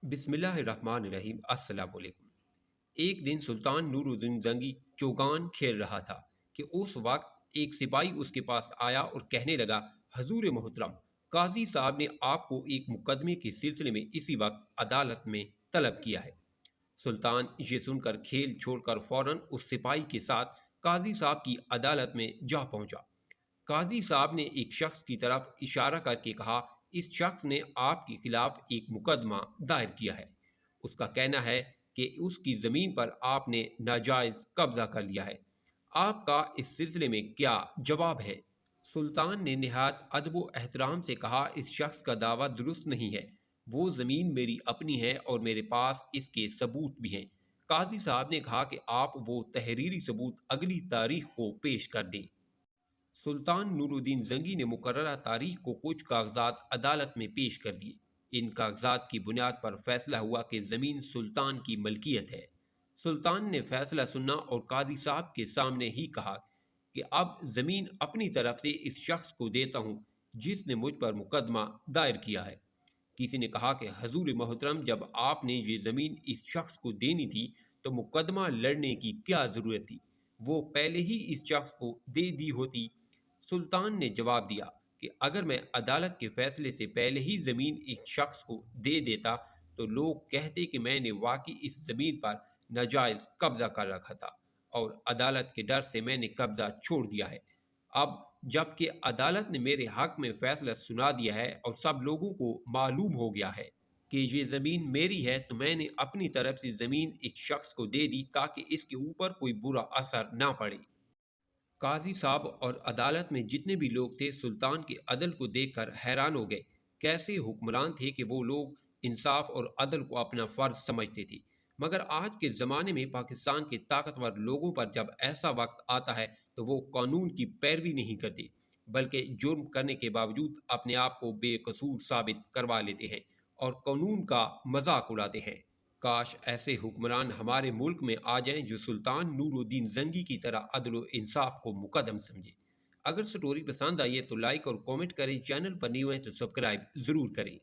बिस्मिल्लाहिर्रहमानिर्रहीम। अस्सलाम वालेकुम। एक दिन सुल्तान नूरुद्दीन जंगी चौगान खेल रहा था कि उस वक्त एक सिपाही उसके पास आया और कहने लगा, हजूर मोहतरम, काजी साहब ने आपको एक मुकदमे के सिलसिले में इसी वक्त अदालत में तलब किया है। सुल्तान ये सुनकर खेल छोड़कर फौरन उस सिपाही के साथ काजी साहब की अदालत में जा पहुंचा। काजी साहब ने एक शख्स की तरफ इशारा करके कहा, इस शख्स ने आपके खिलाफ एक मुकदमा दायर किया है। उसका कहना है कि उसकी ज़मीन पर आपने नाजायज़ कब्जा कर लिया है। आपका इस सिलसिले में क्या जवाब है? सुल्तान ने निहायत अदब व एहतराम से कहा, इस शख्स का दावा दुरुस्त नहीं है। वो ज़मीन मेरी अपनी है और मेरे पास इसके सबूत भी हैं। काजी साहब ने कहा कि आप वो तहरीरी सबूत अगली तारीख को पेश कर दें। सुल्तान नूरुद्दीन जंगी ने मुकर्ररा तारीख को कुछ कागजात अदालत में पेश कर दिए। इन कागजात की बुनियाद पर फैसला हुआ कि ज़मीन सुल्तान की मलकियत है। सुल्तान ने फैसला सुना और काजी साहब के सामने ही कहा कि अब ज़मीन अपनी तरफ से इस शख्स को देता हूँ जिसने मुझ पर मुकदमा दायर किया है। किसी ने कहा कि हजूर मोहतरम, जब आपने ये ज़मीन इस शख्स को देनी थी तो मुकदमा लड़ने की क्या ज़रूरत थी? वो पहले ही इस शख्स को दे दी होती। सुल्तान ने जवाब दिया कि अगर मैं अदालत के फैसले से पहले ही ज़मीन एक शख्स को दे देता तो लोग कहते कि मैंने वाकई इस ज़मीन पर नाजायज़ कब्ज़ा कर रखा था और अदालत के डर से मैंने कब्ज़ा छोड़ दिया है। अब जबकि अदालत ने मेरे हक में फैसला सुना दिया है और सब लोगों को मालूम हो गया है कि ये ज़मीन मेरी है, तो मैंने अपनी तरफ से ज़मीन एक शख्स को दे दी ताकि इसके ऊपर कोई बुरा असर ना पड़े। काजी साहब और अदालत में जितने भी लोग थे सुल्तान के अदल को देखकर हैरान हो गए। कैसे हुक्मरान थे कि वो लोग इंसाफ और अदल को अपना फ़र्ज समझते थे। मगर आज के ज़माने में पाकिस्तान के ताकतवर लोगों पर जब ऐसा वक्त आता है तो वो कानून की पैरवी नहीं करते, बल्कि जुर्म करने के बावजूद अपने आप को बेकसूर साबित करवा लेते हैं और कानून का मजाक उड़ाते हैं। काश ऐसे हुक्मरान हमारे मुल्क में आ जाएं जो सुल्तान नूरुद्दीन जंगी की तरह अदल व इंसाफ को मुकदम समझे। अगर स्टोरी पसंद आई है तो लाइक और कमेंट करें। चैनल पर न्यू है तो सब्सक्राइब ज़रूर करें।